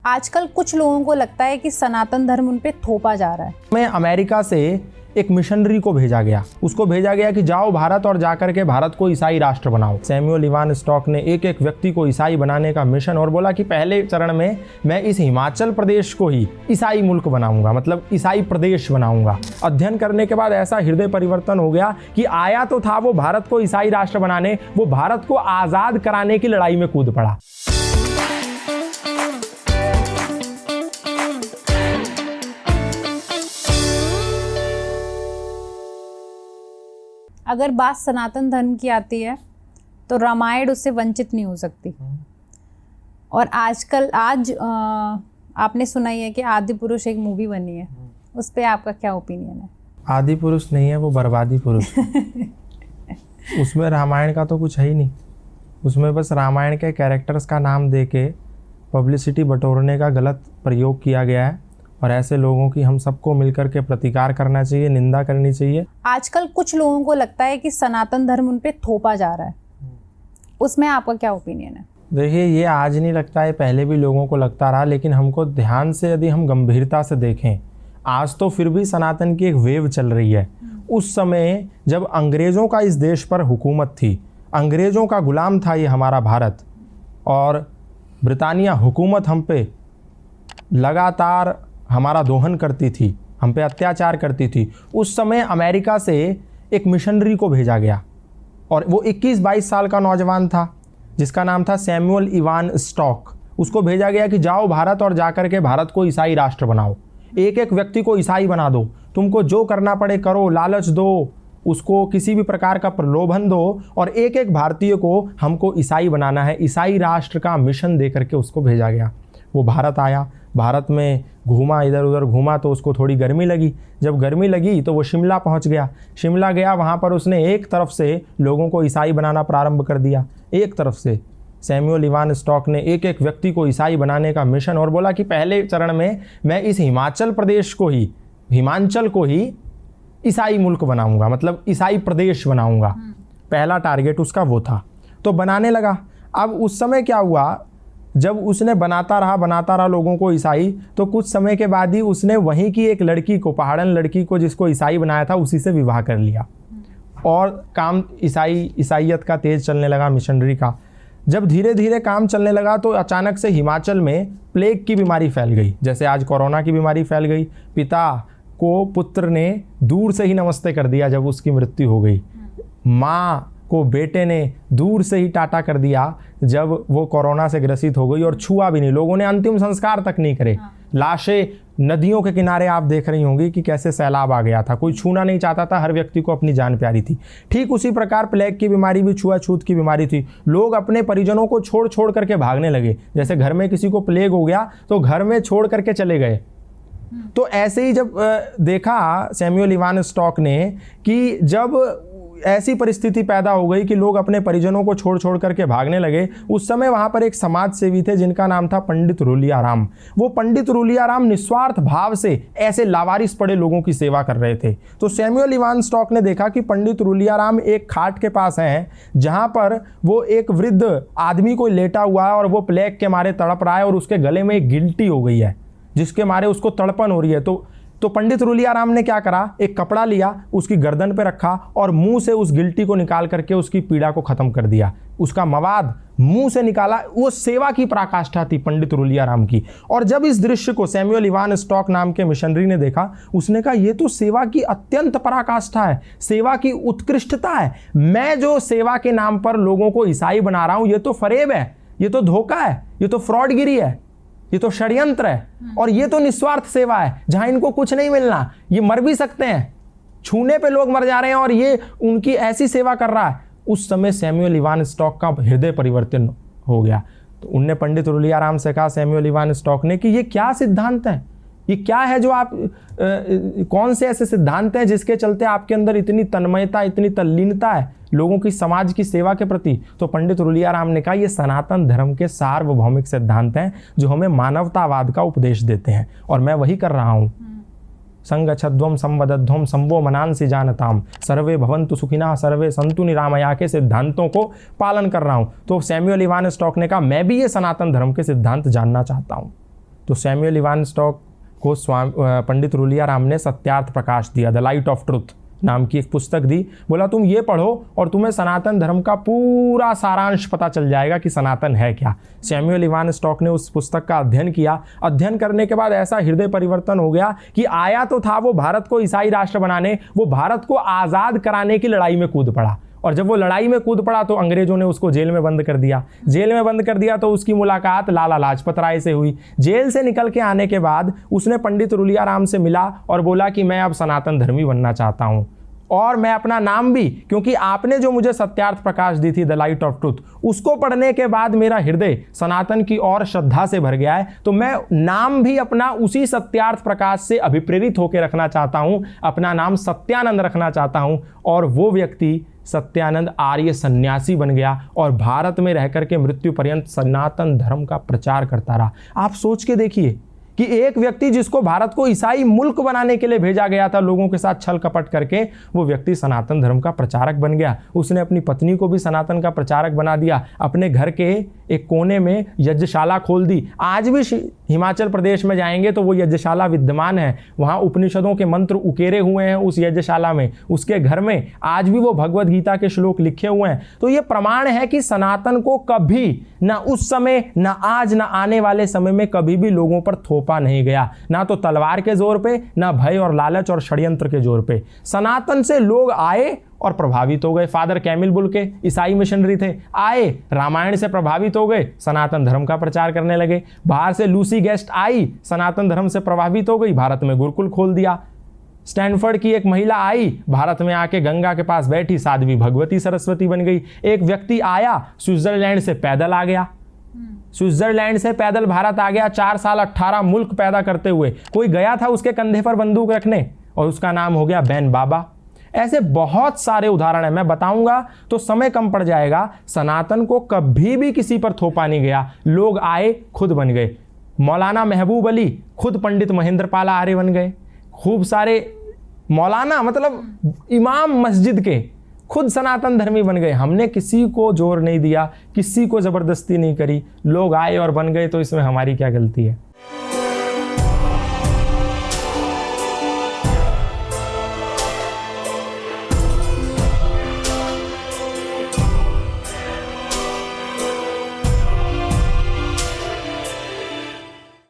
आजकल कुछ लोगों को लगता है कि सनातन धर्म उन पे थोपा जा रहा है। में अमेरिका से एक मिशनरी को भेजा गया, उसको भेजा गया कि जाओ भारत और जाकर के भारत को ईसाई राष्ट्र बनाओ। सैमुअल इवान स्टॉक ने एक एक व्यक्ति को ईसाई बनाने का मिशन और बोला कि पहले चरण में मैं इस हिमाचल प्रदेश को ही ईसाई मुल्क बनाऊंगा, मतलब ईसाई प्रदेश बनाऊंगा। अध्ययन करने के बाद ऐसा हृदय परिवर्तन हो गया कि आया तो था वो भारत को ईसाई राष्ट्र बनाने, वो भारत को आजाद कराने की लड़ाई में कूद पड़ा। अगर बात सनातन धर्म की आती है तो रामायण उससे वंचित नहीं हो सकती। और आज आपने सुना ही है कि आदि पुरुष एक मूवी बनी है, उस पे आपका क्या ओपिनियन है? आदि पुरुष नहीं है, वो बर्बादी पुरुष। उसमें रामायण का तो कुछ है ही नहीं। उसमें बस रामायण के कैरेक्टर्स का नाम दे के पब्लिसिटी बटोरने का गलत प्रयोग किया गया है और ऐसे लोगों की हम सबको मिलकर के प्रतिकार करना चाहिए, निंदा करनी चाहिए। आजकल कुछ लोगों को लगता है कि सनातन धर्म उन पे थोपा जा रहा है, उसमें आपका क्या ओपिनियन है? देखिए, ये आज नहीं लगता है, पहले भी लोगों को लगता रहा, लेकिन हमको ध्यान से यदि हम गंभीरता से देखें, आज तो फिर भी सनातन की एक वेव चल रही है। उस समय जब अंग्रेज़ों का इस देश पर हुकूमत थी, अंग्रेज़ों का गुलाम था ये हमारा भारत, और ब्रिटानिया हुकूमत हम पे लगातार हमारा दोहन करती थी, हम पे अत्याचार करती थी। उस समय अमेरिका से एक मिशनरी को भेजा गया और वो 21-22 साल का नौजवान था जिसका नाम था सैमुअल इवान स्टॉक। उसको भेजा गया कि जाओ भारत और जाकर के भारत को ईसाई राष्ट्र बनाओ, एक एक व्यक्ति को ईसाई बना दो, तुमको जो करना पड़े करो, लालच दो, उसको किसी भी प्रकार का प्रलोभन दो और एक एक भारतीय को हमको ईसाई बनाना है। ईसाई राष्ट्र का मिशन दे करके उसको भेजा गया। वो भारत आया, भारत में घूमा, इधर उधर घूमा तो उसको थोड़ी गर्मी लगी। जब गर्मी लगी तो वो शिमला पहुंच गया। शिमला गया, वहाँ पर उसने एक तरफ से लोगों को ईसाई बनाना प्रारंभ कर दिया, एक तरफ से सैमुअल इवान स्टॉक ने एक एक व्यक्ति को ईसाई बनाने का मिशन और बोला कि पहले चरण में मैं इस हिमाचल प्रदेश को ही, हिमाचल को ही ईसाई मुल्क बनाऊंगा, मतलब ईसाई प्रदेश बनाऊंगा। पहला टारगेट उसका वो था, तो बनाने लगा। अब उस समय क्या हुआ, जब उसने बनाता रहा लोगों को ईसाई, तो कुछ समय के बाद ही उसने वहीं की एक लड़की को, पहाड़न लड़की को जिसको ईसाई बनाया था, उसी से विवाह कर लिया और काम ईसाईयत का तेज चलने लगा, मिशनरी का। जब धीरे धीरे काम चलने लगा तो अचानक से हिमाचल में प्लेग की बीमारी फैल गई, जैसे आज कोरोना की बीमारी फैल गई। पिता को पुत्र ने दूर से ही नमस्ते कर दिया जब उसकी मृत्यु हो गई, माँ को बेटे ने दूर से ही टाटा कर दिया जब वो कोरोना से ग्रसित हो गई, और छुआ भी नहीं, लोगों ने अंतिम संस्कार तक नहीं करे। लाशें नदियों के किनारे आप देख रही होंगी कि कैसे सैलाब आ गया था, कोई छूना नहीं चाहता था, हर व्यक्ति को अपनी जान प्यारी थी। ठीक उसी प्रकार प्लेग की बीमारी भी छुआछूत की बीमारी थी। लोग अपने परिजनों को छोड़ छोड़ करके भागने लगे, जैसे घर में किसी को प्लेग हो गया तो घर में छोड़ करके चले गए। तो ऐसे ही जब देखा सैमुअल इवान स्टॉक ने कि जब ऐसी परिस्थिति पैदा हो गई कि लोग अपने परिजनों को छोड़ छोड़ करके भागने लगे, उस समय वहाँ पर एक समाज सेवी थे जिनका नाम था पंडित रूलियाराम। वो पंडित रूलियाराम निस्वार्थ भाव से ऐसे लावारिस पड़े लोगों की सेवा कर रहे थे। तो सैमुअल इवान स्टॉक ने देखा कि पंडित रूलियाराम एक खाट के पास हैं जहाँ पर वो एक वृद्ध आदमी को लेटा हुआ है और वो प्लेग के मारे तड़प रहा है और उसके गले में एक गिल्टी हो गई है जिसके मारे उसको तड़पन हो रही है। तो पंडित रूलियाराम ने क्या करा, एक कपड़ा लिया, उसकी गर्दन पे रखा और मुंह से उस गिल्टी को निकाल करके उसकी पीड़ा को खत्म कर दिया। उसका मवाद मुंह से निकाला। वो सेवा की पराकाष्ठा थी पंडित रूलियाराम की। और जब इस दृश्य को सैमुअल इवान स्टॉक नाम के मिशनरी ने देखा, उसने कहा ये तो सेवा की अत्यंत पराकाष्ठा है, सेवा की उत्कृष्टता है। मैं जो सेवा के नाम पर लोगों को ईसाई बना रहा हूं, ये तो फरेब है, ये तो धोखा है, ये तो फ्रॉडगिरी है, ये तो षड्यंत्र है, और ये तो निस्वार्थ सेवा है जहां इनको कुछ नहीं मिलना, ये मर भी सकते हैं, छूने पे लोग मर जा रहे हैं और ये उनकी ऐसी सेवा कर रहा है। उस समय सैमुअल इवान स्टॉक का हृदय परिवर्तन हो गया। तो उनने पंडित रूलियाराम से कहा, सैमुअल इवान स्टॉक ने, कि ये क्या सिद्धांत है, ये क्या है जो आप कौन से ऐसे सिद्धांत हैं जिसके चलते आपके अंदर इतनी तन्मयता, इतनी तल्लीनता है लोगों की समाज की सेवा के प्रति? तो पंडित रूलियाराम ने कहा, ये सनातन धर्म के सार्वभौमिक सिद्धांत हैं जो हमें मानवतावाद का उपदेश देते हैं और मैं वही कर रहा हूँ। संगच्छध्वम संवदध्वम संवो मनांसि जानताम सर्वे भवन्तु सुखिनः सर्वे सन्तु निरामया के सिद्धांतों को पालन कर रहा हूँ। तो सैमुअल इवान स्टॉक ने कहा, मैं भी ये सनातन धर्म के सिद्धांत जानना चाहता हूँ। तो सैमुअल इवान स्टॉक को पंडित रुलिया राम ने सत्यार्थ प्रकाश दिया, द लाइट ऑफ ट्रुथ नाम की एक पुस्तक दी। बोला तुम ये पढ़ो और तुम्हें सनातन धर्म का पूरा सारांश पता चल जाएगा कि सनातन है क्या। सैमुअल इवान स्टॉक ने उस पुस्तक का अध्ययन किया। अध्ययन करने के बाद ऐसा हृदय परिवर्तन हो गया कि आया तो था वो भारत को ईसाई राष्ट्र बनाने, वो भारत को आज़ाद कराने की लड़ाई में कूद पड़ा। और जब वो लड़ाई में कूद पड़ा तो अंग्रेजों ने उसको जेल में बंद कर दिया। जेल में बंद कर दिया तो उसकी मुलाकात लाला लाजपत राय से हुई। जेल से निकल के आने के बाद उसने पंडित रुलिया राम से मिला और बोला कि मैं अब सनातन धर्मी बनना चाहता हूँ और मैं अपना नाम भी, क्योंकि आपने जो मुझे सत्यार्थ प्रकाश दी थी, द लाइट ऑफ ट्रुथ, उसको पढ़ने के बाद मेरा हृदय सनातन की और श्रद्धा से भर गया है, तो मैं नाम भी अपना उसी सत्यार्थ प्रकाश से अभिप्रेरित होकर रखना चाहता हूँ। अपना नाम सत्यानंद रखना चाहता हूँ। और वो व्यक्ति सत्यानंद आर्य सन्यासी बन गया और भारत में रहकर के मृत्यु पर्यंत सनातन धर्म का प्रचार करता रहा। आप सोच के देखिए कि एक व्यक्ति जिसको भारत को ईसाई मुल्क बनाने के लिए भेजा गया था, लोगों के साथ छल कपट करके, वो व्यक्ति सनातन धर्म का प्रचारक बन गया। उसने अपनी पत्नी को भी सनातन का प्रचारक बना दिया। अपने घर के एक कोने में यज्ञशाला खोल दी। आज भी हिमाचल प्रदेश में जाएंगे तो वो यज्ञशाला विद्यमान है। वहाँ उपनिषदों के मंत्र उकेरे हुए हैं उस यज्ञशाला में। उसके घर में आज भी वो भगवद गीता के श्लोक लिखे हुए हैं। तो ये प्रमाण है कि सनातन को कभी, ना उस समय, ना आज, ना आने वाले समय में कभी भी लोगों पर थोपा नहीं गया। ना तो तलवार के जोर पे, ना भय और लालच और षड्यंत्र के जोर पे। सनातन से लोग आए और प्रभावित हो गए। फादर कैमिल बुल के ईसाई मिशनरी थे, आए, रामायण से प्रभावित हो गए, सनातन धर्म का प्रचार करने लगे। बाहर से लूसी गेस्ट आई, सनातन धर्म से प्रभावित हो गई, भारत में गुरुकुल खोल दिया। स्टैनफोर्ड की एक महिला आई, भारत में आके गंगा के पास बैठी, साध्वी भगवती सरस्वती बन गई। एक व्यक्ति आया, स्विट्जरलैंड से पैदल आ गया, स्विट्जरलैंड से पैदल भारत आ गया, 4 साल 18 मुल्क पैदा करते हुए। कोई गया था उसके कंधे पर बंदूक रखने और उसका नाम हो गया बैन बाबा। ऐसे बहुत सारे उदाहरण हैं, मैं बताऊंगा तो समय कम पड़ जाएगा। सनातन को कभी भी किसी पर थोपा नहीं गया। लोग आए, खुद बन गए। मौलाना महबूब अली खुद पंडित महेंद्र पाला आर्य बन गए। खूब सारे मौलाना, मतलब इमाम मस्जिद के, खुद सनातन धर्मी बन गए। हमने किसी को जोर नहीं दिया, किसी को जबरदस्ती नहीं करी, लोग आए और बन गए, तो इसमें हमारी क्या गलती है।